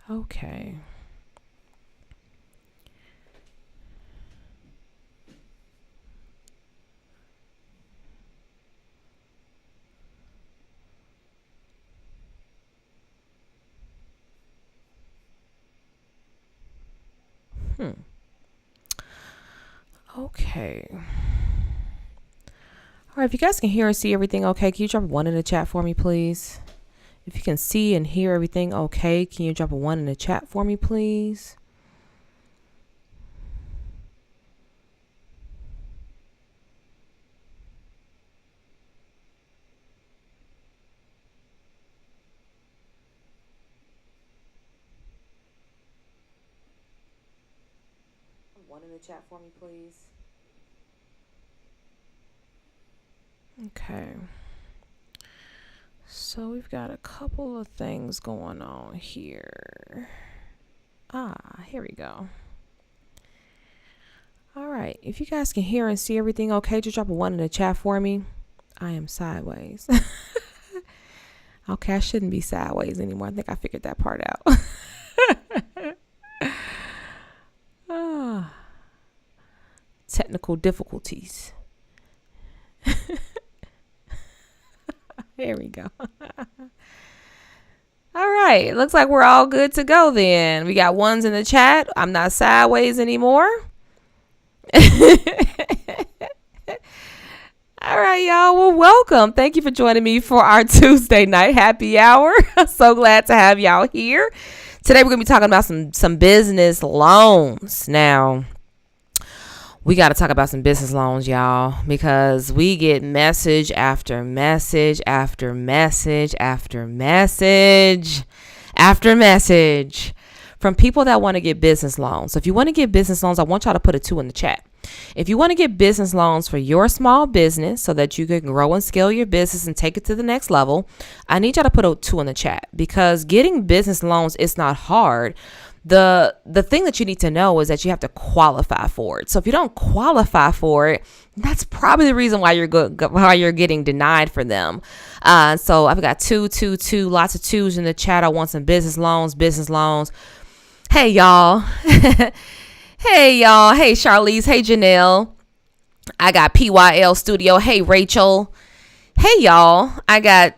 Okay. Okay. All right. If you guys can hear and see everything okay, can you drop a one in the chat for me, please? If you can see and hear everything okay, can you drop a one in the chat for me, please? One in the chat for me, please. Okay. So we've got a couple of things going on here. Here we go. All right. If you guys can hear and see everything okay, just drop a one in the chat for me. I am sideways. Okay, I shouldn't be sideways anymore. I think I figured that part out. Technical difficulties. There we go. All right. Looks like we're all good to go then. We got ones in the chat. I'm not sideways anymore. All right, y'all. Well, welcome. Thank you for joining me for our Tuesday night happy hour. I'm so glad to have y'all here. Today, we're going to be talking about some business loans. Now, we got to talk about some business loans, y'all, because we get message after message after message after message after message from people that want to get business loans. So if you want to get business loans, I want y'all to put a 2 in the chat. If you want to get business loans for your small business so that you can grow and scale your business and take it to the next level, I need y'all to put a 2 in the chat, because getting business loans is not hard. The thing that you need to know is that you have to qualify for it. So if you don't qualify for it, that's probably the reason why you're getting denied for them. So I've got 2, lots of 2s in the chat. I want some business loans. Hey, y'all. Hey, y'all. Hey, Charlize. Hey, Janelle. I got PYL Studio. Hey, Rachel. Hey, y'all. I got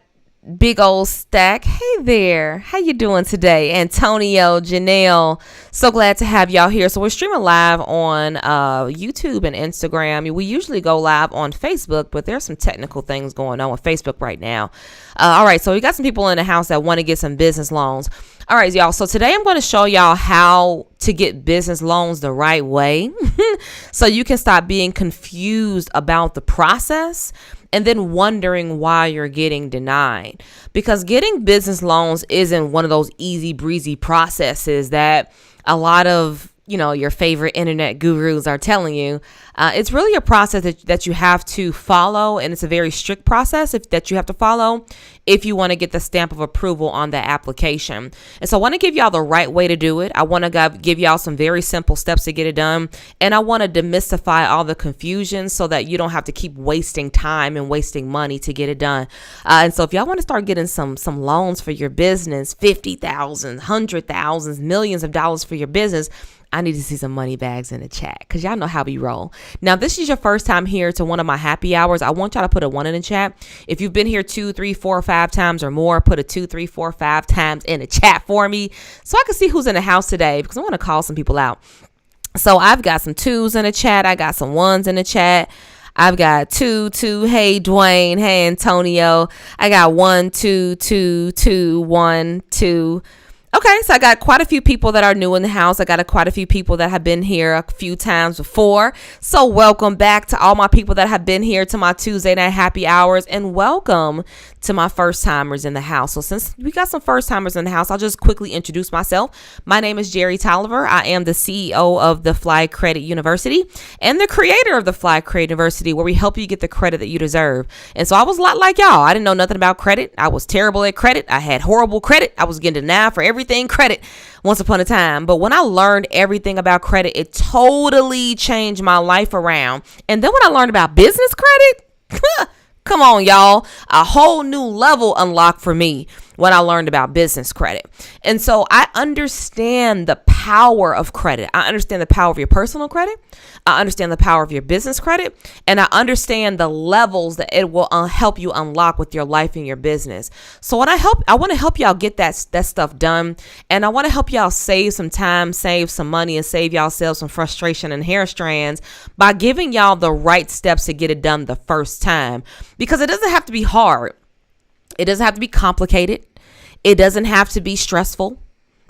Big Old Stack. Hey there. How you doing today? Antonio, Janelle. So glad to have y'all here. So we're streaming live on YouTube and Instagram. We usually go live on Facebook, but there's some technical things going on with Facebook right now. All right. So we got some people in the house that want to get some business loans. All right, y'all. So today I'm going to show y'all how to get business loans the right way so you can stop being confused about the process and then wondering why you're getting denied. Because getting business loans isn't one of those easy breezy processes that a lot of your favorite internet gurus are telling you. It's really a process that you have to follow, and it's a very strict process that you have to follow if you want to get the stamp of approval on the application. And so I want to give y'all the right way to do it. I want to give y'all some very simple steps to get it done, and I want to demystify all the confusion so that you don't have to keep wasting time and wasting money to get it done. And so if y'all want to start getting some loans for your business, 50,000, 100,000, millions of dollars for your business, I need to see some money bags in the chat, because y'all know how we roll. Now, if this is your first time here to one of my happy hours, I want y'all to put a 1 in the chat. If you've been here 2, 3, 4, 5 times or more, put a 2, 3, 4, 5 times in the chat for me so I can see who's in the house today, because I want to call some people out. So I've got some 2s in the chat. I got some 1s in the chat. I've got 2. Hey, Dwayne. Hey, Antonio. I got 1, 2, 2, 2, 1, 2. Okay, so I got quite a few people that are new in the house. I got quite a few people that have been here a few times before. So welcome back to all my people that have been here to my Tuesday night happy hours, and welcome to my first timers in the house. So since we got some first timers in the house, I'll just quickly introduce myself. My name is Jerry Tolliver. I am the CEO of the Fly Credit University and the creator of the Fly Credit University, where we help you get the credit that you deserve. And so I was a lot like y'all. I didn't know nothing about credit. I was terrible at credit. I had horrible credit. I was getting denied for everything credit once upon a time. But when I learned everything about credit, it totally changed my life around. And then when I learned about business credit, Come on, y'all. A whole new level unlocked for me when I learned about business credit. And so I understand the power of credit. I understand the power of your personal credit. I understand the power of your business credit. And I understand the levels that it will help you unlock with your life and your business. So when I want to help y'all get that stuff done. And I want to help y'all save some time, save some money, and save y'all some frustration and hair strands by giving y'all the right steps to get it done the first time. Because it doesn't have to be hard. It doesn't have to be complicated. It doesn't have to be stressful.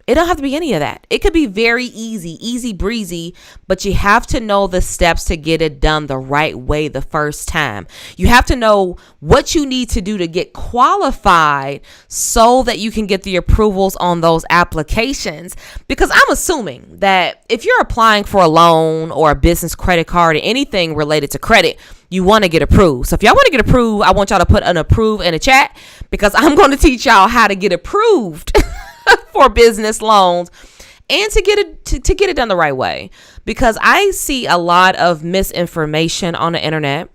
It don't have to be any of that. It could be very easy breezy, but you have to know the steps to get it done the right way the first time. You have to know what you need to do to get qualified so that you can get the approvals on those applications. Because I'm assuming that if you're applying for a loan or a business credit card or anything related to credit, you want to get approved. So if y'all want to get approved, I want y'all to put an approve in the chat, because I'm going to teach y'all how to get approved for business loans and to get it done the right way. Because I see a lot of misinformation on the internet.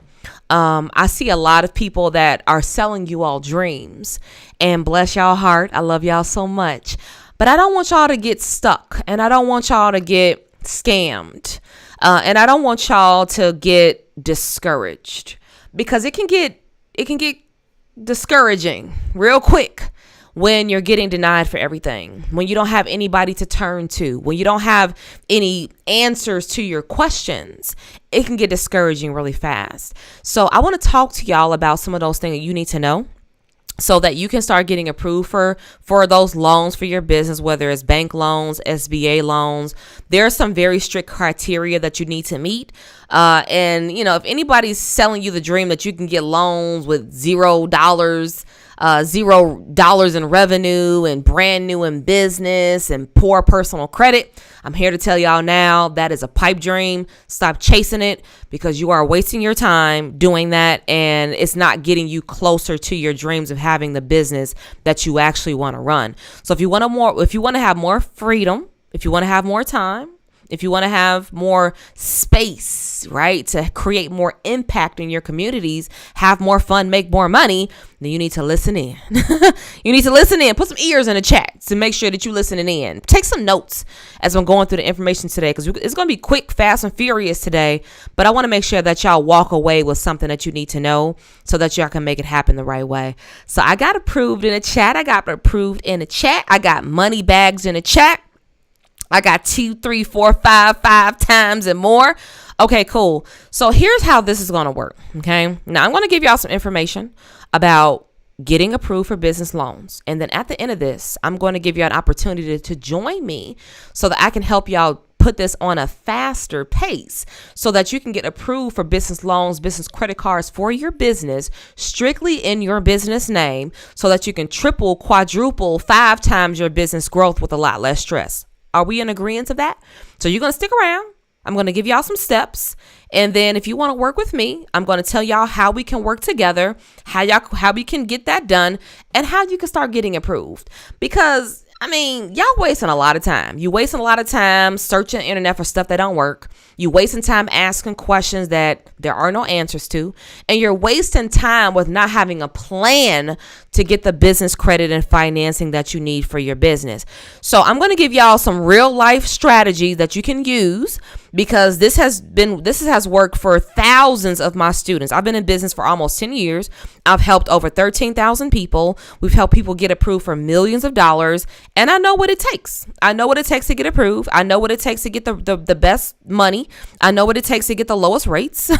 I see a lot of people that are selling you all dreams, and bless y'all heart, I love y'all so much, but I don't want y'all to get stuck, and I don't want y'all to get scammed, and I don't want y'all to get discouraged, because it can get discouraging real quick when you're getting denied for everything, when you don't have anybody to turn to, when you don't have any answers to your questions. It can get discouraging really fast. So I want to talk to y'all about some of those things that you need to know, so that you can start getting approved for those loans for your business, whether it's bank loans, SBA loans. There are some very strict criteria that you need to meet. And, if anybody's selling you the dream that you can get loans with $0 in revenue and brand new in business and poor personal credit, I'm here to tell y'all now that is a pipe dream. Stop chasing it, because you are wasting your time doing that, and it's not getting you closer to your dreams of having the business that you actually want to run. So if you want to have more freedom, if you want to have more time, if you want to have more space, right, to create more impact in your communities, have more fun, make more money, then you need to listen in. You need to listen in. Put some ears in the chat to make sure that you're listening in. Take some notes as I'm going through the information today, because it's going to be quick, fast, and furious today. But I want to make sure that y'all walk away with something that you need to know, so that y'all can make it happen the right way. So I got approved in the chat. I got money bags in the chat. I got 2, 3, 4, 5 times and more. Okay, cool. So here's how this is going to work. Okay. Now I'm going to give y'all some information about getting approved for business loans. And then at the end of this, I'm going to give you an opportunity to join me so that I can help y'all put this on a faster pace, so that you can get approved for business loans, business credit cards for your business, strictly in your business name, so that you can triple, quadruple, 5 times your business growth with a lot less stress. Are we in agreement of that? So you're going to stick around. I'm going to give y'all some steps. And then if you want to work with me, I'm going to tell y'all how we can work together, how we can get that done, and how you can start getting approved. Because y'all wasting a lot of time. You wasting a lot of time searching the internet for stuff that don't work. You wasting time asking questions that there are no answers to. And you're wasting time with not having a plan to get the business credit and financing that you need for your business. So I'm going to give y'all some real life strategies that you can use, because this has worked for thousands of my students. I've been in business for almost 10 years. I've helped over 13,000 people. We've helped people get approved for millions of dollars. And I know what it takes. I know what it takes to get approved. I know what it takes to get the best money. I know what it takes to get the lowest rates.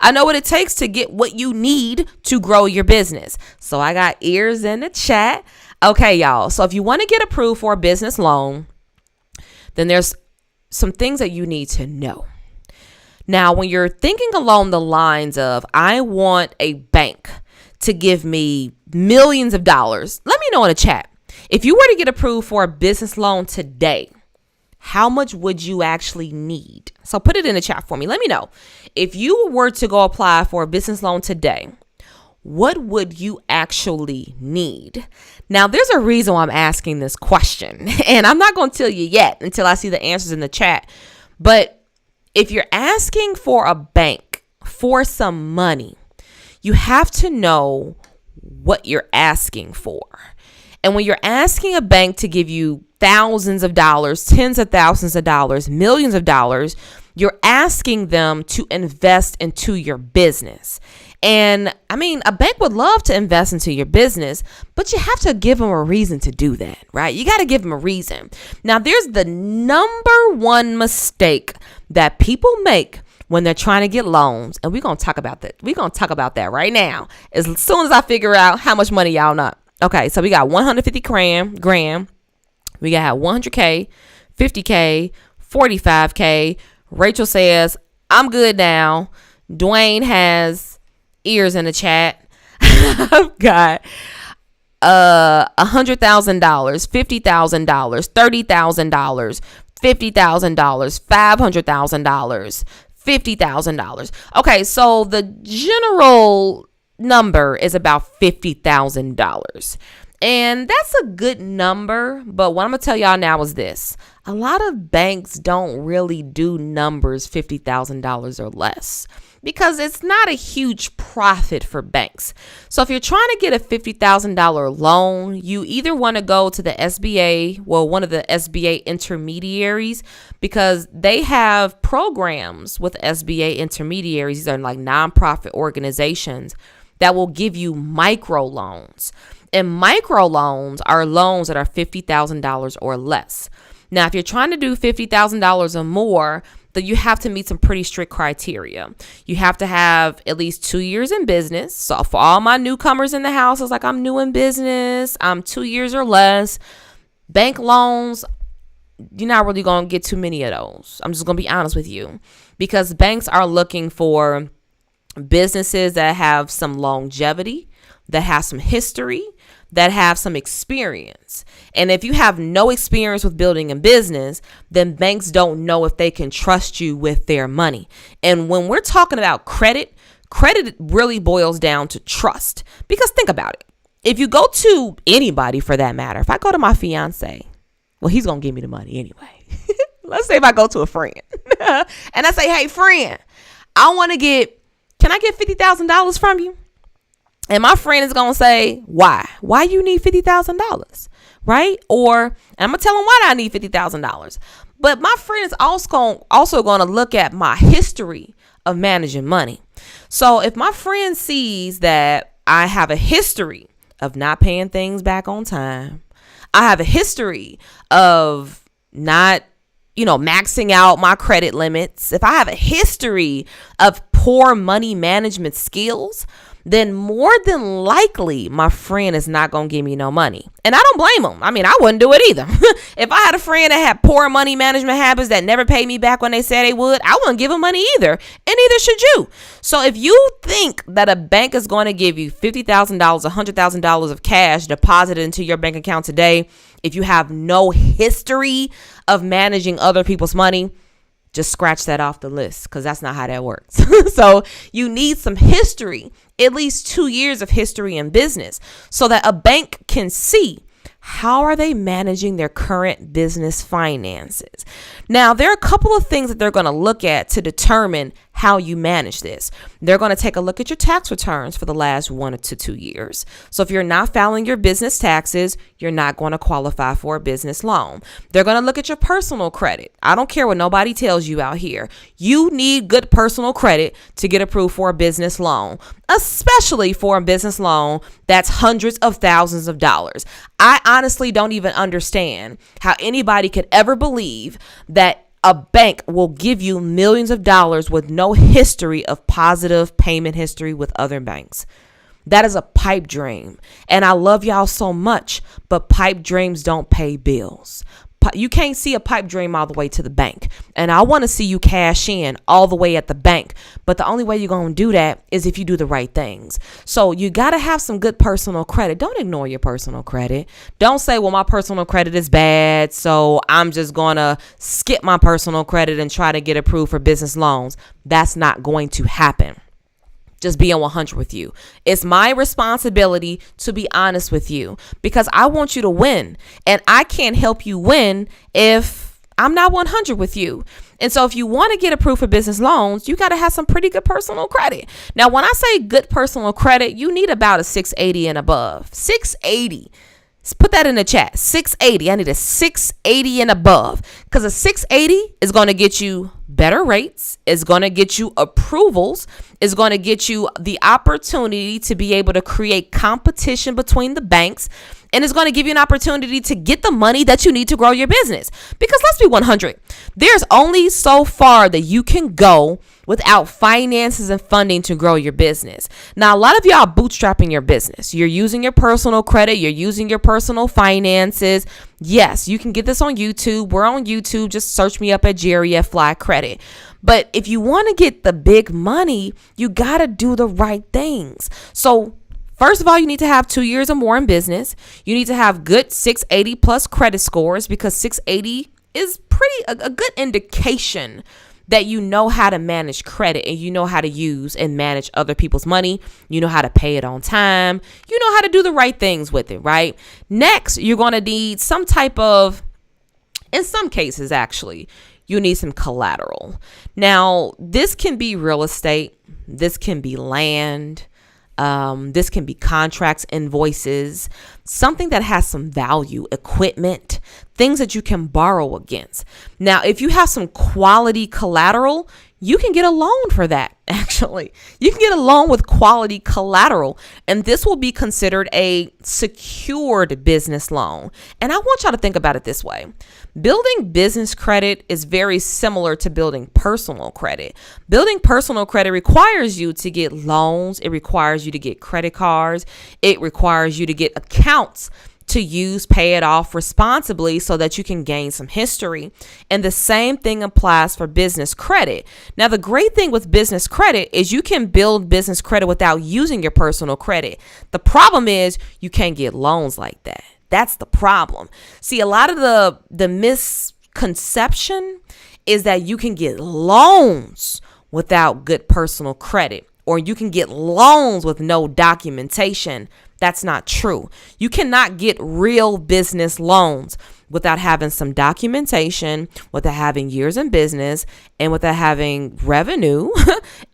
I know what it takes to get what you need to grow your business. So I got ears in the chat. Okay, y'all. So if you want to get approved for a business loan, then there's some things that you need to know. Now, when you're thinking along the lines of, I want a bank to give me millions of dollars, let me know in the chat. If you were to get approved for a business loan today, how much would you actually need? So put it in the chat for me. Let me know. If you were to go apply for a business loan today, what would you actually need? Now, there's a reason why I'm asking this question, and I'm not going to tell you yet until I see the answers in the chat. But if you're asking for a bank for some money, you have to know what you're asking for. And when you're asking a bank to give you thousands of dollars, tens of thousands of dollars, millions of dollars, you're asking them to invest into your business. And I mean, a bank would love to invest into your business, but you have to give them a reason to do that, right? You got to give them a reason. Now, there's the number one mistake that people make when they're trying to get loans. And we're going to talk about that. We're going to talk about that right now, as soon as I figure out how much money y'all not. Okay, so we got 150 grand. We got 100K, 50K, 45K. Rachel says, I'm good now. Dwayne has ears in the chat. I've got $100,000, $50,000, $30,000, $50,000, $500,000, $50,000. Okay, so the general number is about $50,000. And that's a good number, but what I'm going to tell y'all now is this. A lot of banks don't really do numbers $50,000 or less because it's not a huge profit for banks. So if you're trying to get a $50,000 loan, you either want to go to the SBA, well, one of the SBA intermediaries, because they have programs with SBA intermediaries. These are like nonprofit organizations that will give you micro loans. And micro loans are loans that are $50,000 or less. Now, if you're trying to do $50,000 or more, then you have to meet some pretty strict criteria. You have to have at least 2 years in business. So for all my newcomers in the house, it's like, I'm new in business, I'm 2 years or less. Bank loans, you're not really going to get too many of those. I'm just going to be honest with you, because banks are looking for businesses that have some longevity, that have some history, that have some experience. And if you have no experience with building a business, then banks don't know if they can trust you with their money. And when we're talking about credit really boils down to trust. Because think about it. If you go to anybody, for that matter, if I go to my fiance, well, he's going to give me the money anyway. Let's say if I go to a friend and I say, hey, friend, can I get $50,000 from you? And my friend is going to say, why? Why you need $50,000, right? Or, and I'm going to tell him why I need $50,000. But my friend is also going to look at my history of managing money. So if my friend sees that I have a history of not paying things back on time, I have a history of not maxing out my credit limits, if I have a history of poor money management skills, then more than likely my friend is not going to give me no money. And I don't blame him. I mean, I wouldn't do it either. If I had a friend that had poor money management habits that never paid me back when they said they would, I wouldn't give him money either. And neither should you. So if you think that a bank is going to give you $50,000, $100,000 of cash deposited into your bank account today, if you have no history of managing other people's money, just scratch that off the list, because that's not how that works. So you need some history, at least 2 years of history in business, so that a bank can see how are they managing their current business finances. Now, there are a couple of things that they're going to look at to determine how you manage this. They're going to take a look at your tax returns for the last 1 to 2 years. So if you're not filing your business taxes, you're not going to qualify for a business loan. They're going to look at your personal credit. I don't care what nobody tells you out here. You need good personal credit to get approved for a business loan, especially for a business loan that's hundreds of thousands of dollars. I honestly don't even understand how anybody could ever believe that a bank will give you millions of dollars with no history of positive payment history with other banks. That is a pipe dream. And I love y'all so much, but pipe dreams don't pay bills. You can't see a pipe dream all the way to the bank. And I want to see you cash in all the way at the bank. But the only way you're going to do that is if you do the right things. So you got to have some good personal credit. Don't ignore your personal credit. Don't say, well, my personal credit is bad, so I'm just going to skip my personal credit and try to get approved for business loans. That's not going to happen. Just being 100 with you. It's my responsibility to be honest with you, because I want you to win, and I can't help you win if I'm not 100 with you. And so if you want to get approved for business loans, you got to have some pretty good personal credit. Now, when I say good personal credit, you need about a 680 and above. 680. Put that in the chat. 680. I need a 680 and above, because a 680 is going to get you better rates, is going to get you approvals, is going to get you the opportunity to be able to create competition between the banks, and it's going to give you an opportunity to get the money that you need to grow your business. Because let's be 100, there's only so far that you can go without finances and funding to grow your business. Now, a lot of y'all bootstrapping your business. You're using your personal credit. You're using your personal finances. Yes, you can get this on YouTube. We're on YouTube. Just search me up at Jerry at Fly Credit. But if you want to get the big money, you got to do the right things. So first of all, you need to have 2 years or more in business. You need to have good 680 plus credit scores, because 680 is a good indication that you know how to manage credit, and you know how to use and manage other people's money. You know how to pay it on time. You know how to do the right things with it, right? Next, you're going to need some type of, in some cases actually, you need some collateral. Now, this can be real estate. This can be land. This can be contracts, invoices, something that has some value, equipment, things that you can borrow against. Now, if you have some quality collateral, you can get a loan for that. Actually, you can get a loan with quality collateral, and this will be considered a secured business loan. And I want y'all to think about it this way. Building business credit is very similar to building personal credit. Building personal credit requires you to get loans. It requires you to get credit cards. It requires you to get accounts to use, pay it off responsibly so that you can gain some history. And the same thing applies for business credit. Now, the great thing with business credit is you can build business credit without using your personal credit. The problem is you can't get loans like that. That's the problem. See, a lot of the misconception is that you can get loans without good personal credit, or you can get loans with no documentation. That's not true. You cannot get real business loans without having some documentation, without having years in business, and without having revenue,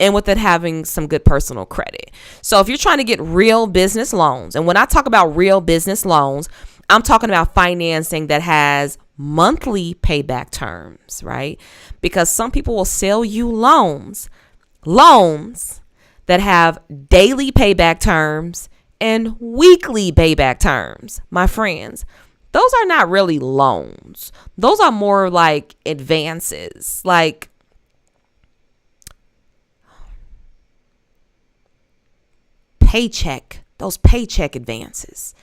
and without having some good personal credit. So if you're trying to get real business loans, and when I talk about real business loans, I'm talking about financing that has monthly payback terms, right? Because some people will sell you loans that have daily payback terms and weekly payback terms. My friends, those are not really loans. Those are more like advances, like those paycheck advances.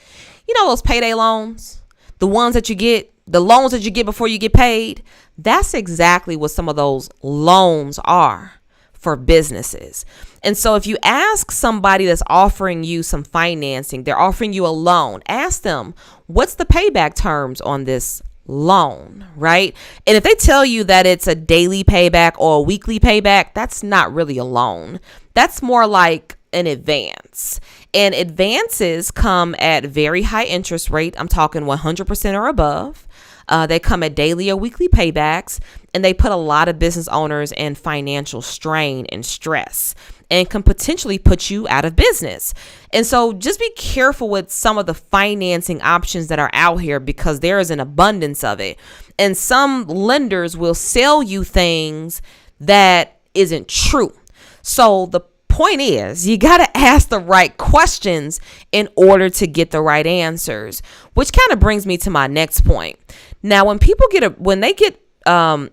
You know, those payday loans, the ones that you get, the loans that you get before you get paid. That's exactly what some of those loans are for businesses. And so if you ask somebody that's offering you some financing, they're offering you a loan, ask them, what's the payback terms on this loan, right? And if they tell you that it's a daily payback or a weekly payback, that's not really a loan. That's more like an advance. And advances come at very high interest rate. I'm talking 100% or above. They come at daily or weekly paybacks, and they put a lot of business owners in financial strain and stress, and can potentially put you out of business. And so just be careful with some of the financing options that are out here, because there is an abundance of it. And some lenders will sell you things that isn't true. So the point is, you got to ask the right questions in order to get the right answers, which kind of brings me to my next point. Now, when people get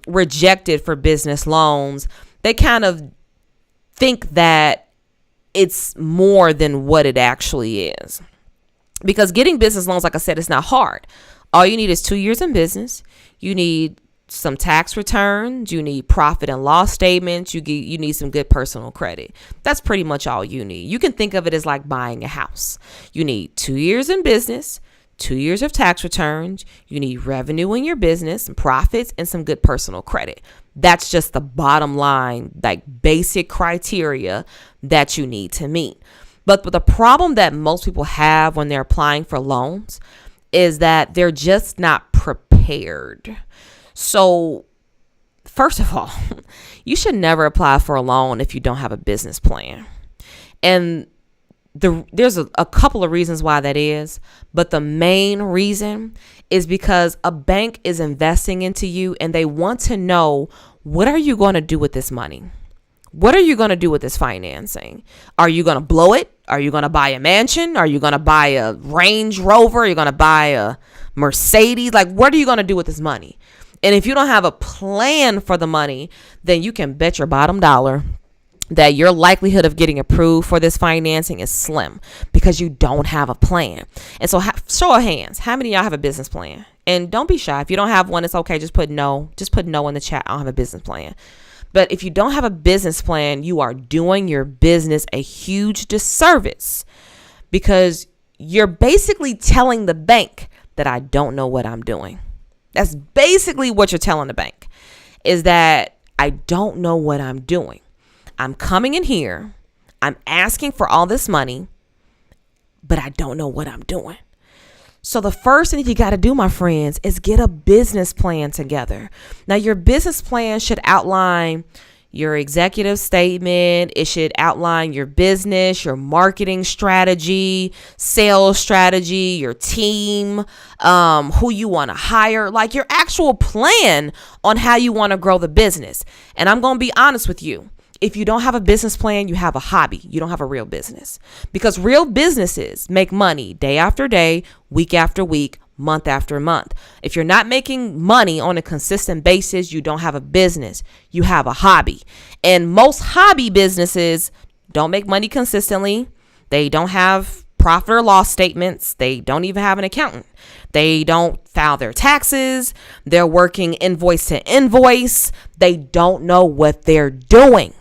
rejected for business loans, they kind of think that it's more than what it actually is. Because getting business loans, like I said, it's not hard. All you need is 2 years in business. You need some tax returns. You need profit and loss statements. You need some good personal credit. That's pretty much all you need. You can think of it as like buying a house. You need 2 years in business, 2 years of tax returns. You need revenue in your business, some profits, and some good personal credit. That's just the bottom line, like basic criteria that you need to meet. But the problem that most people have when they're applying for loans is that they're just not prepared. So first of all, you should never apply for a loan if you don't have a business plan. And there's a couple of reasons why that is, but the main reason is because a bank is investing into you and they want to know, what are you going to do with this money? What are you going to do with this financing? Are you going to blow it? Are you going to buy a mansion? Are you going to buy a Range Rover? Are you going to buy a Mercedes? Like, what are you going to do with this money? And if you don't have a plan for the money, then you can bet your bottom dollar that your likelihood of getting approved for this financing is slim because you don't have a plan. And so show of hands, how many of y'all have a business plan? And don't be shy. If you don't have one, it's okay. Just put no in the chat. I don't have a business plan. But if you don't have a business plan, you are doing your business a huge disservice because you're basically telling the bank that I don't know what I'm doing. That's basically what you're telling the bank, is that I don't know what I'm doing. I'm coming in here, I'm asking for all this money, but I don't know what I'm doing. So the first thing you got to do, my friends, is get a business plan together. Now, your business plan should outline your executive statement. It should outline your business, your marketing strategy, sales strategy, your team, who you want to hire, like your actual plan on how you want to grow the business. And I'm going to be honest with you. If you don't have a business plan, you have a hobby. You don't have a real business, because real businesses make money day after day, week after week, month after month. If you're not making money on a consistent basis, you don't have a business. You have a hobby. And most hobby businesses don't make money consistently. They don't have profit or loss statements. They don't even have an accountant. They don't file their taxes. They're working invoice to invoice. They don't know what they're doing.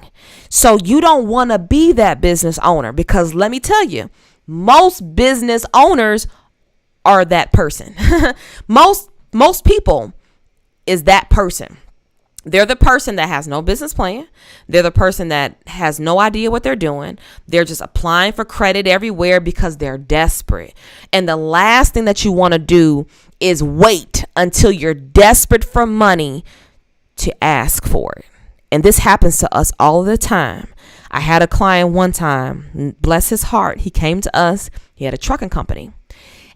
So you don't want to be that business owner, because let me tell you, most business owners are that person. most people is that person. They're the person that has no business plan. They're the person that has no idea what they're doing. They're just applying for credit everywhere because they're desperate. And the last thing that you want to do is wait until you're desperate for money to ask for it. And this happens to us all the time. I had a client one time, bless his heart. He came to us. He had a trucking company.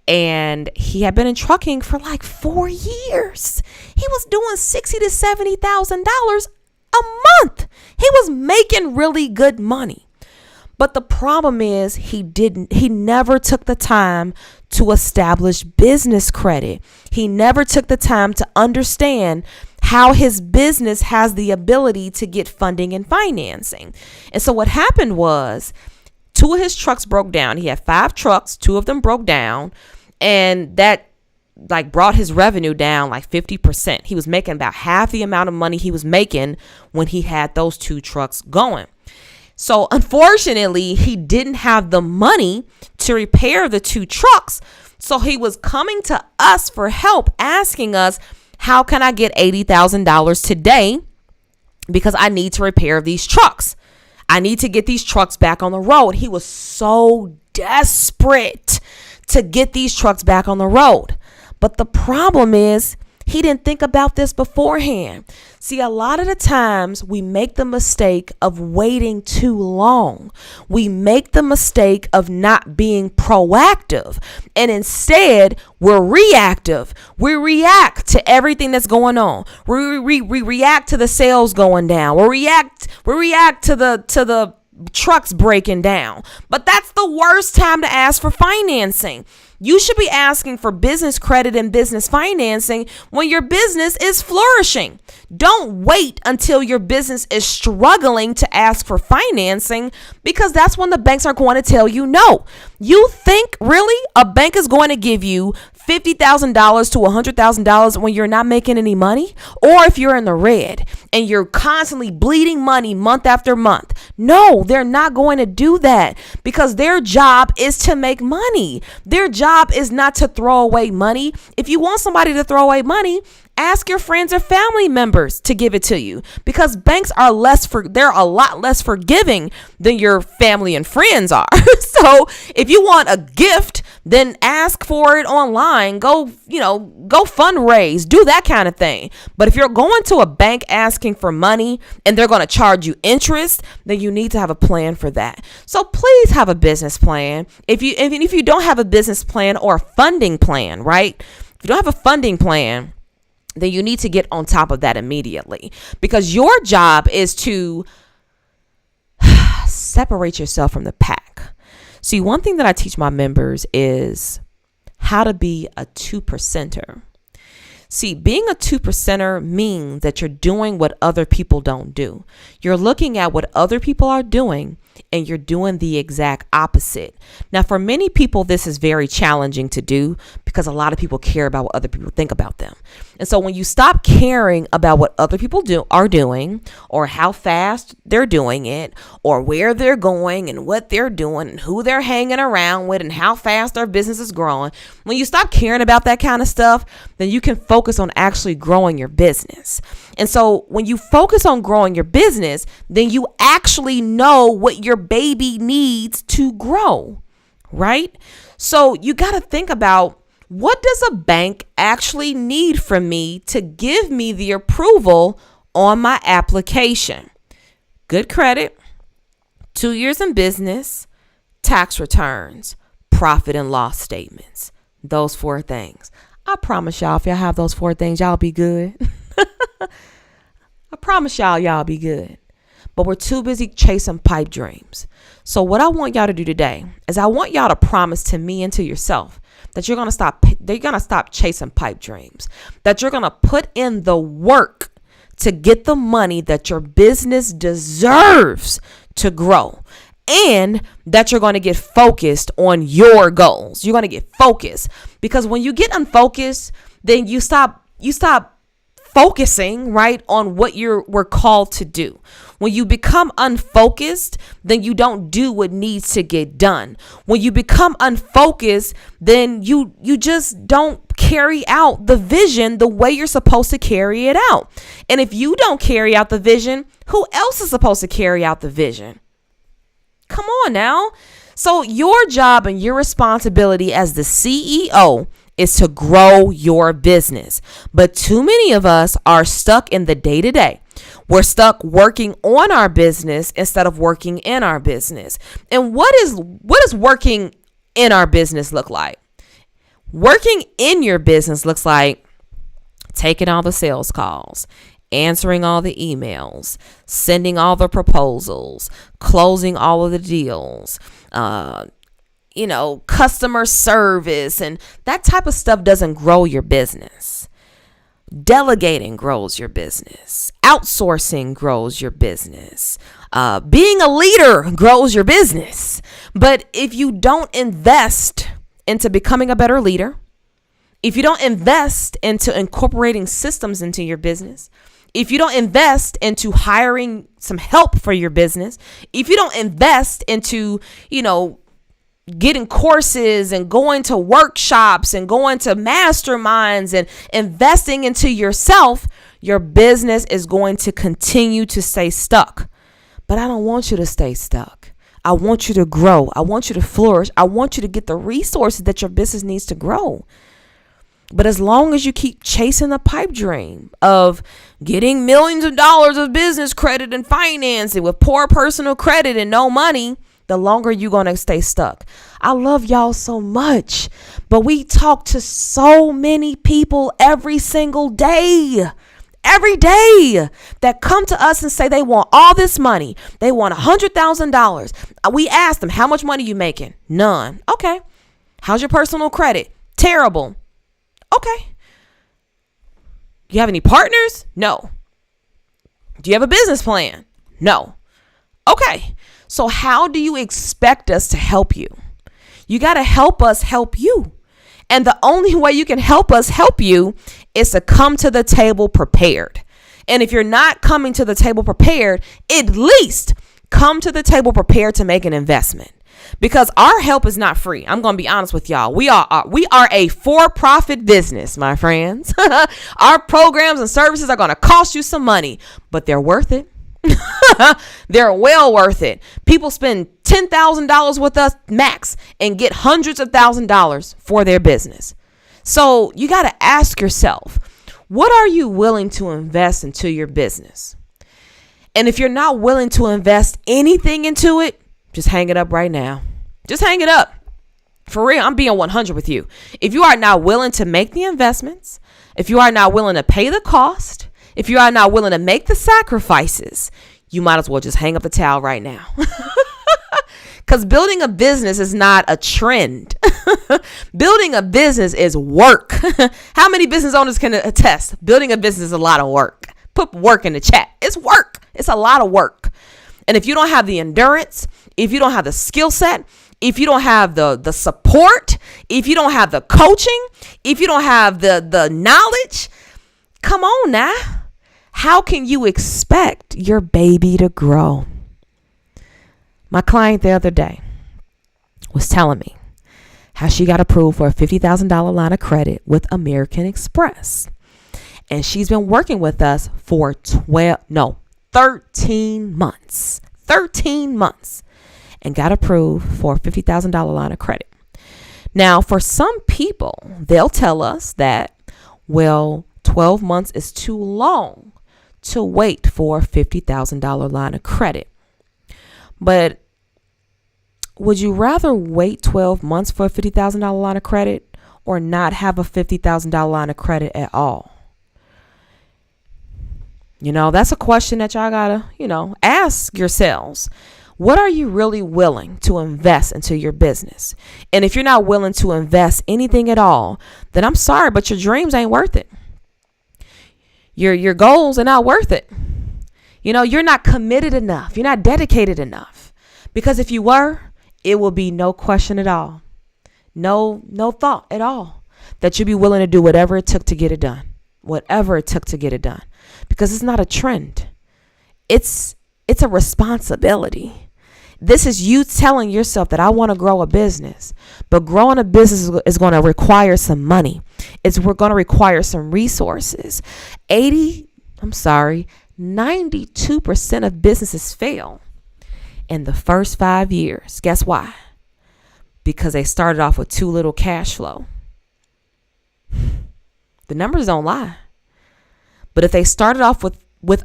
And he had been in trucking for like 4 years. He was doing $60,000 to $70,000 a month. He was making really good money. But the problem is he never took the time to establish business credit. He never took the time to understand how his business has the ability to get funding and financing. And so what happened was 2 of his trucks broke down. He had 5 trucks, 2 of them broke down, and that like brought his revenue down like 50%. He was making about half the amount of money he was making when he had those 2 trucks going. So unfortunately, he didn't have the money to repair the 2 trucks. So he was coming to us for help, asking us, how can I get $80,000 today? Because I need to repair these trucks. I need to get these trucks back on the road. He was so desperate to get these trucks back on the road. But the problem is, he didn't think about this beforehand. See, a lot of the times we make the mistake of waiting too long. We make the mistake of not being proactive, and instead we're reactive. We react to everything that's going on. We react to the sales going down. We react to the trucks breaking down. But that's the worst time to ask for financing. You should be asking for business credit and business financing when your business is flourishing. Don't wait until your business is struggling to ask for financing, because that's when the banks are going to tell you no. You think really a bank is going to give you $50,000 to $100,000 when you're not making any money? Or if you're in the red and you're constantly bleeding money month after month? No, they're not going to do that, because their job is to make money. Their job is not to throw away money. If you want somebody to throw away money, Ask your friends or family members to give it to you, because banks are they're a lot less forgiving than your family and friends are. So if you want a gift, then ask for it online. Go fundraise, do that kind of thing. But if you're going to a bank asking for money and they're going to charge you interest, then you need to have a plan for that. So please have a business plan. If you don't have a business plan or a funding plan, right? If you don't have a funding plan, then you need to get on top of that immediately, because your job is to separate yourself from the pack. See, one thing that I teach my members is how to be a 2%er. See, being a 2%er means that you're doing what other people don't do. You're looking at what other people are doing and you're doing the exact opposite. Now, for many people, this is very challenging to do because a lot of people care about what other people think about them. And so when you stop caring about what other people are doing, or how fast they're doing it, or where they're going and what they're doing and who they're hanging around with and how fast their business is growing, when you stop caring about that kind of stuff, then you can focus on actually growing your business. And so when you focus on growing your business, then you actually know what your baby needs to grow, right? So you got to think about, what does a bank actually need from me to give me the approval on my application? Good credit, 2 years in business, tax returns, profit and loss statements. Those 4 things. I promise y'all, if y'all have those 4 things, y'all be good. I promise y'all be good. But we're too busy chasing pipe dreams. So what I want y'all to do today is I want y'all to promise to me and to yourself that you're going to stop chasing pipe dreams, that you're going to put in the work to get the money that your business deserves to grow, and that you're going to get focused on your goals. You're going to get focused, because when you get unfocused, then you stop focusing right on what we're called to do. When you become unfocused, then you don't do what needs to get done. When you become unfocused, then you just don't carry out the vision the way you're supposed to carry it out. And if you don't carry out the vision, who else is supposed to carry out the vision? Come on now. So your job and your responsibility as the CEO is to grow your business. But too many of us are stuck in the day-to-day. We're stuck working on our business instead of working in our business. And what does working in our business look like? Working in your business looks like taking all the sales calls, answering all the emails, sending all the proposals, closing all of the deals, customer service, and that type of stuff doesn't grow your business. Delegating grows your business. Outsourcing grows your business. Being a leader grows your business. But if you don't invest into becoming a better leader, if you don't invest into incorporating systems into your business, if you don't invest into hiring some help for your business, if you don't invest into, getting courses and going to workshops and going to masterminds and investing into yourself, your business is going to continue to stay stuck. But I don't want you to stay stuck. I want you to grow. I want you to flourish. I want you to get the resources that your business needs to grow. But as long as you keep chasing the pipe dream of getting millions of dollars of business credit and financing with poor personal credit and no money, the longer you're going to stay stuck. I love y'all so much, but we talk to so many people every single day, that come to us and say they want all this money. They want $100,000. We ask them, how much money you making? None. Okay. How's your personal credit? Terrible. Okay. Do you have any partners? No. Do you have a business plan? No. Okay. So how do you expect us to help you? You got to help us help you. And the only way you can help us help you is to come to the table prepared. And if you're not coming to the table prepared, at least come to the table prepared to make an investment. because our help is not free. I'm going to be honest with y'all. We are a for-profit business, my friends. Our programs and services are going to cost you some money, but they're worth it. They're well worth it. People spend $10,000 with us max and get hundreds of $1,000s for their business. So you got to ask yourself, what are you willing to invest into your business? And if you're not willing to invest anything into it, just hang it up right now. Just hang it up. For real, I'm being 100 with you. If you are not willing to make the investments, if you are not willing to pay the cost, if you are not willing to make the sacrifices, you might as well just hang up the towel right now. Because building a business is not a trend. Building a business is work. How many business owners can attest? Building a business is a lot of work. Put work in the chat. It's work. It's a lot of work. And if you don't have the endurance, if you don't have the skill set, if you don't have the support, if you don't have the coaching, if you don't have the knowledge, come on now. How can you expect your baby to grow? My client the other day was telling me how she got approved for a $50,000 line of credit with American Express. And she's been working with us for 13 months. 13 months. And got approved for a $50,000 line of credit. Now, for some people, they'll tell us that, well, 12 months is too long to wait for a $50,000 line of credit. But would you rather wait 12 months for a $50,000 line of credit or not have a $50,000 line of credit at all? That's a question that y'all gotta, ask yourselves. What are you really willing to invest into your business? And if you're not willing to invest anything at all, then I'm sorry, but your dreams ain't worth it. Your goals are not worth it. You're not committed enough. You're not dedicated enough. Because if you were, it will be no question at all. No thought at all that you'd be willing to do whatever it took to get it done. Whatever it took to get it done. Because it's not a trend. It's a responsibility. This is you telling yourself that I want to grow a business, but growing a business is going to require some money. We're going to require some resources. 92% of businesses fail in the first 5 years. Guess why? Because they started off with too little cash flow. The numbers don't lie. But if they started off with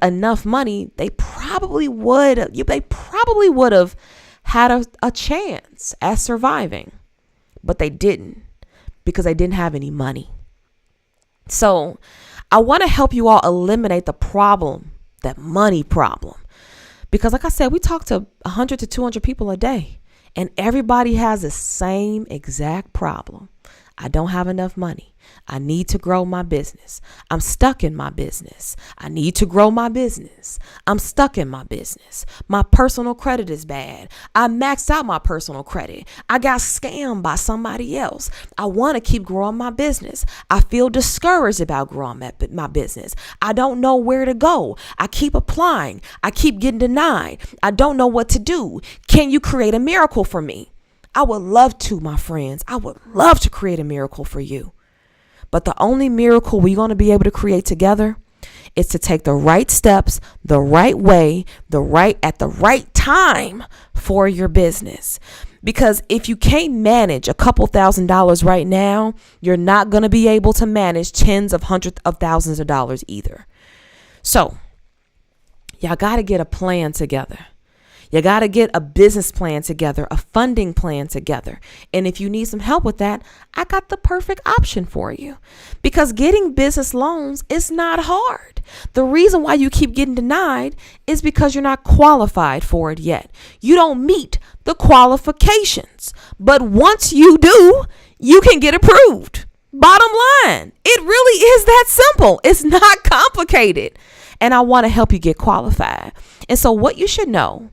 enough money, they probably would have had a chance at surviving. But they didn't, because they didn't have any money. So I want to help you all eliminate the problem, that money problem. Because like I said, we talk to 100 to 200 people a day, and everybody has the same exact problem. I don't have enough money. I need to grow my business. I'm stuck in my business. I need to grow my business. I'm stuck in my business. My personal credit is bad. I maxed out my personal credit. I got scammed by somebody else. I want to keep growing my business. I feel discouraged about growing my business. I don't know where to go. I keep applying. I keep getting denied. I don't know what to do. Can you create a miracle for me? I would love to, my friends. I would love to create a miracle for you. But the only miracle we're going to be able to create together is to take the right steps, the right way, at the right time for your business. Because if you can't manage a couple $1,000s right now, you're not going to be able to manage tens of hundreds of thousands of dollars either. So y'all got to get a plan together. You got to get a business plan together, a funding plan together. And if you need some help with that, I got the perfect option for you. Because getting business loans is not hard. The reason why you keep getting denied is because you're not qualified for it yet. You don't meet the qualifications. But once you do, you can get approved. Bottom line, it really is that simple. It's not complicated. And I want to help you get qualified. And so what you should know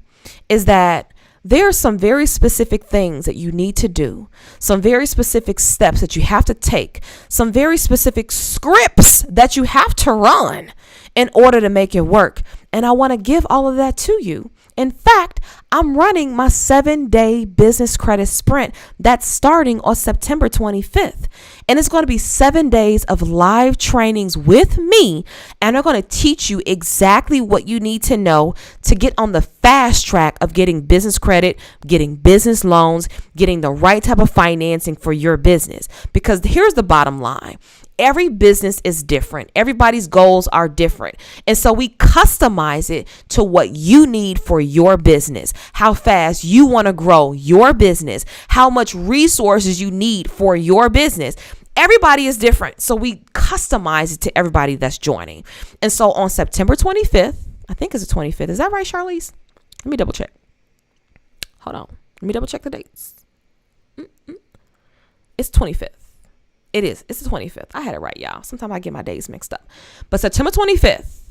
is that there are some very specific things that you need to do, some very specific steps that you have to take, some very specific scripts that you have to run in order to make it work. And I want to give all of that to you. In fact, I'm running my 7-day business credit sprint that's starting on September 25th. And it's going to be 7 days of live trainings with me. And I'm going to teach you exactly what you need to know to get on the fast track of getting business credit, getting business loans, getting the right type of financing for your business. Because here's the bottom line. Every business is different. Everybody's goals are different. And so we customize it to what you need for your business, how fast you want to grow your business, how much resources you need for your business. Everybody is different. So we customize it to everybody that's joining. And so on September 25th, I think it's the 25th. Is that right, Charlize? Let me double check. Hold on. Let me double check the dates. It's 25th. It is. It's the 25th. I had it right, y'all. Sometimes I get my days mixed up. But September 25th,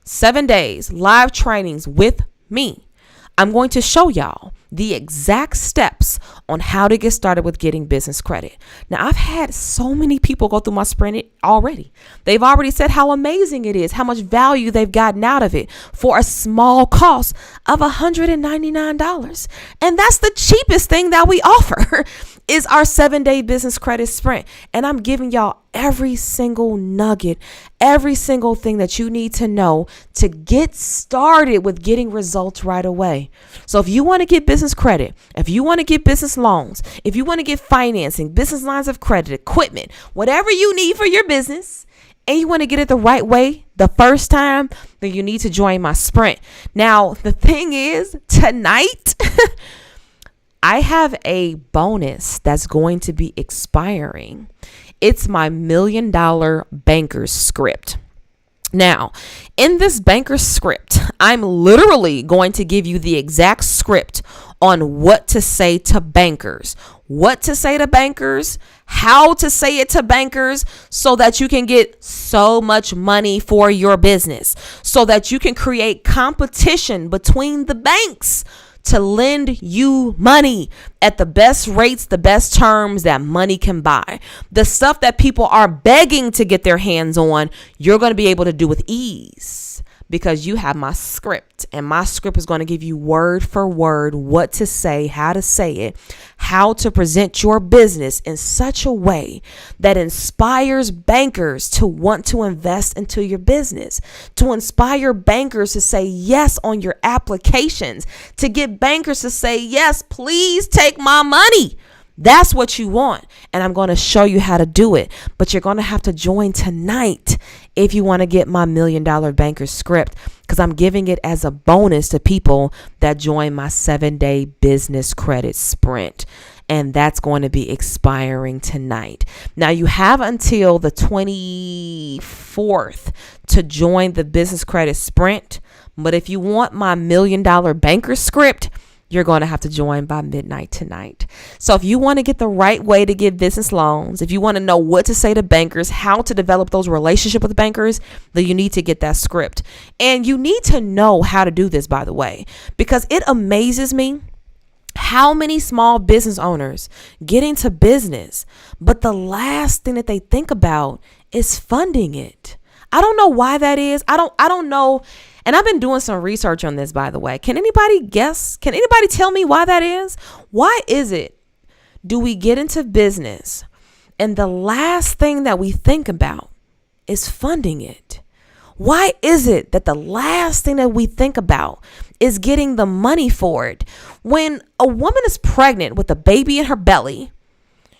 7 days, live trainings with me. I'm going to show y'all the exact steps on how to get started with getting business credit. Now, I've had so many people go through my sprint already. They've already said how amazing it is, how much value they've gotten out of it for a small cost of $199. And that's the cheapest thing that we offer is our 7-day business credit sprint. And I'm giving y'all every single nugget, every single thing that you need to know to get started with getting results right away. So if you want to get business credit, if you want to get business loans, if you want to get financing, business lines of credit, equipment, whatever you need for your business, and you want to get it the right way the first time, then you need to join my sprint. Now, the thing is, tonight, I have a bonus that's going to be expiring. It's my $1 million banker's script. Now, in this banker's script, I'm literally going to give you the exact script on what to say to bankers, how to say it to bankers so that you can get so much money for your business, so that you can create competition between the banks to lend you money at the best rates, the best terms that money can buy. The stuff that people are begging to get their hands on, you're going to be able to do with ease because you have my script, and my script is going to give you word for word what to say, how to say it, how to present your business in such a way that inspires bankers to want to invest into your business, to inspire bankers to say yes on your applications, to get bankers to say, yes, please take my money. That's what you want. And I'm going to show you how to do it. But you're going to have to join tonight if you want to get my $1 million banker script, because I'm giving it as a bonus to people that join my 7-day business credit sprint. And that's going to be expiring tonight. Now, you have until the 24th to join the business credit sprint. But if you want my $1 million banker script, you're going to have to join by midnight tonight. So if you want to get the right way to get business loans, if you want to know what to say to bankers, how to develop those relationships with bankers, then you need to get that script. And you need to know how to do this, by the way, because it amazes me how many small business owners get into business, but the last thing that they think about is funding it. I don't know why that is. I don't know. And I've been doing some research on this, by the way. Can anybody guess? Can anybody tell me why that is? Why is it do we get into business and the last thing that we think about is funding it? Why is it that the last thing that we think about is getting the money for it? When a woman is pregnant with a baby in her belly,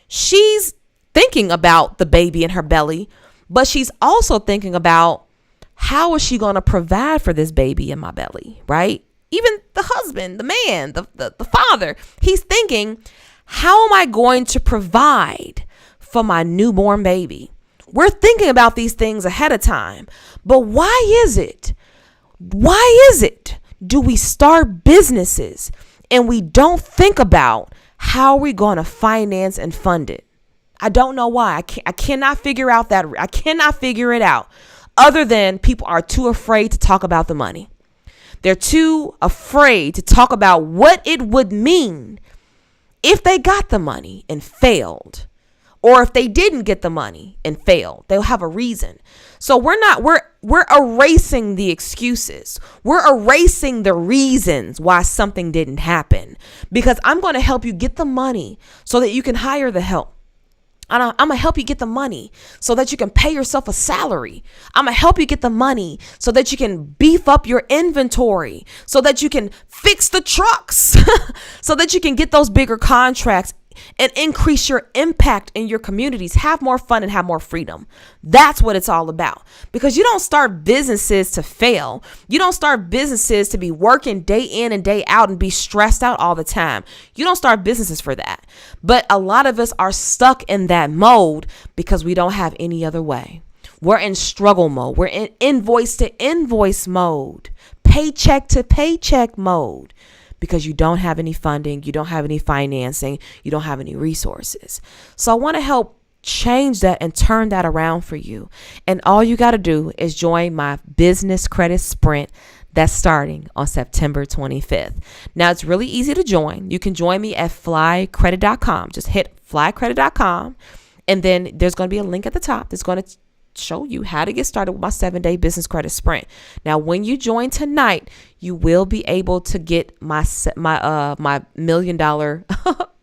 she's thinking about the baby in her belly, but she's also thinking about, how is she going to provide for this baby in my belly, right? Even the husband, the man, the father, he's thinking, how am I going to provide for my newborn baby? We're thinking about these things ahead of time. But why is it do we start businesses and we don't think about how we're going to finance and fund it? I don't know why. I cannot figure out that. I cannot figure it out. Other than people are too afraid to talk about the money. They're too afraid to talk about what it would mean if they got the money and failed, Or if they didn't get the money and failed, they'll have a reason. So we're erasing the excuses. We're erasing the reasons why something didn't happen, because I'm going to help you get the money so that you can hire the help. I'm going to help you get the money so that you can pay yourself a salary. I'm going to help you get the money so that you can beef up your inventory, so that you can fix the trucks, so that you can get those bigger contracts and increase your impact in your communities, have more fun and have more freedom. That's what it's all about. Because you don't start businesses to fail. You don't start businesses to be working day in and day out and be stressed out all the time. You don't start businesses for that. But a lot of us are stuck in that mode because we don't have any other way. We're in struggle mode. We're in invoice to invoice mode, paycheck to paycheck mode. Because you don't have any funding, you don't have any financing, you don't have any resources. So I want to help change that and turn that around for you. And all you got to do is join my business credit sprint that's starting on September 25th. Now, it's really easy to join. You can join me at flycredit.com. Just hit flycredit.com. And then there's going to be a link at the top that's going to show you how to get started with my 7-day business credit sprint. Now, when you join tonight, you will be able to get my $1 million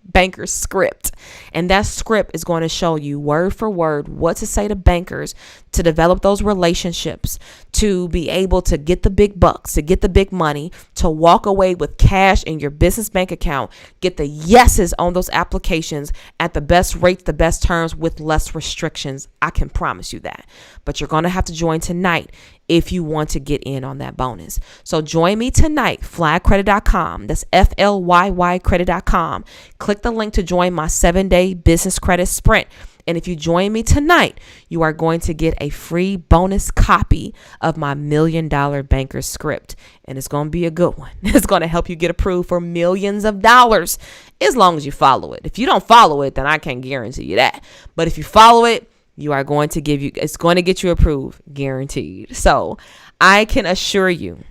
banker script. And that script is going to show you word for word what to say to bankers to develop those relationships, to be able to get the big bucks, to get the big money, to walk away with cash in your business bank account, get the yeses on those applications at the best rates, the best terms with less restrictions. I can promise you that. But you're going to have to join tonight if you want to get in on that bonus. So join me tonight, flycredit.com. That's FLYY credit.com. Click the link to join my 7-day business credit sprint. And if you join me tonight, you are going to get a free bonus copy of my $1 million banker script. And it's going to be a good one. It's going to help you get approved for millions of dollars as long as you follow it. If you don't follow it, then I can't guarantee you that. But if you follow it, it's going to get you approved, guaranteed. So I can assure you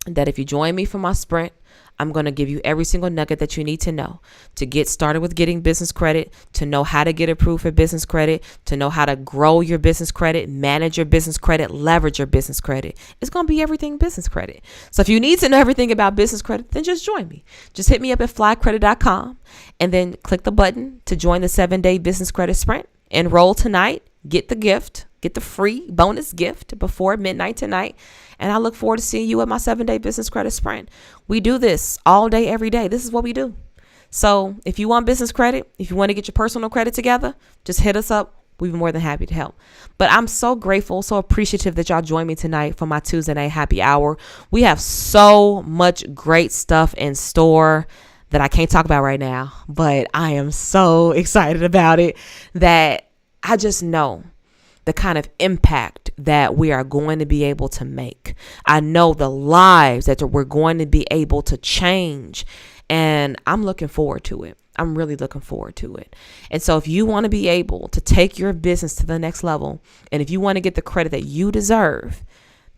that if you join me for my sprint, I'm going to give you every single nugget that you need to know to get started with getting business credit, to know how to get approved for business credit, to know how to grow your business credit, manage your business credit, leverage your business credit. It's going to be everything business credit. So if you need to know everything about business credit, then just join me. Just hit me up at flycredit.com and then click the button to join the 7-day business credit sprint. Enroll tonight, get the gift, get the free bonus gift before midnight tonight. And I look forward to seeing you at my 7-day business credit sprint. We do this all day, every day. This is what we do. So if you want business credit, if you want to get your personal credit together, just hit us up. We'd be more than happy to help. But I'm so grateful, so appreciative that y'all joined me tonight for my Tuesday night happy hour. We have so much great stuff in store that I can't talk about right now, but I am so excited about it that I just know the kind of impact that we are going to be able to make. I know the lives that we're going to be able to change, and I'm looking forward to it. I'm really looking forward to it. And so if you want to be able to take your business to the next level, and if you want to get the credit that you deserve,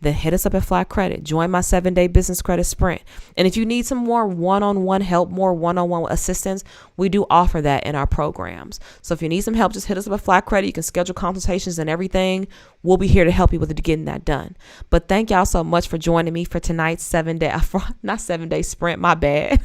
then hit us up at Fly Credit. Join my 7-day business credit sprint. And if you need some more one-on-one help, more one-on-one assistance, we do offer that in our programs. So if you need some help, just hit us up at Fly Credit. You can schedule consultations and everything. We'll be here to help you with getting that done. But thank y'all so much for joining me for tonight's 7-day sprint, my bad.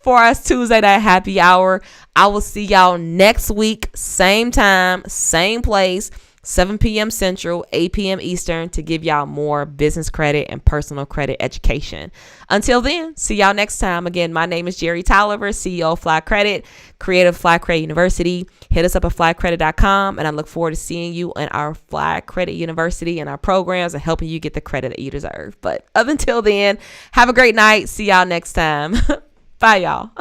For our Tuesday night happy hour. I will see y'all next week, same time, same place. 7 p.m. Central, 8 p.m. Eastern, to give y'all more business credit and personal credit education. Until then, see y'all next time. Again, my name is Jerry Tolliver, CEO of Fly Credit, creator of Fly Credit University. Hit us up at flycredit.com, and I look forward to seeing you in our Fly Credit University and our programs and helping you get the credit that you deserve. But up until then, have a great night. See y'all next time. Bye, y'all.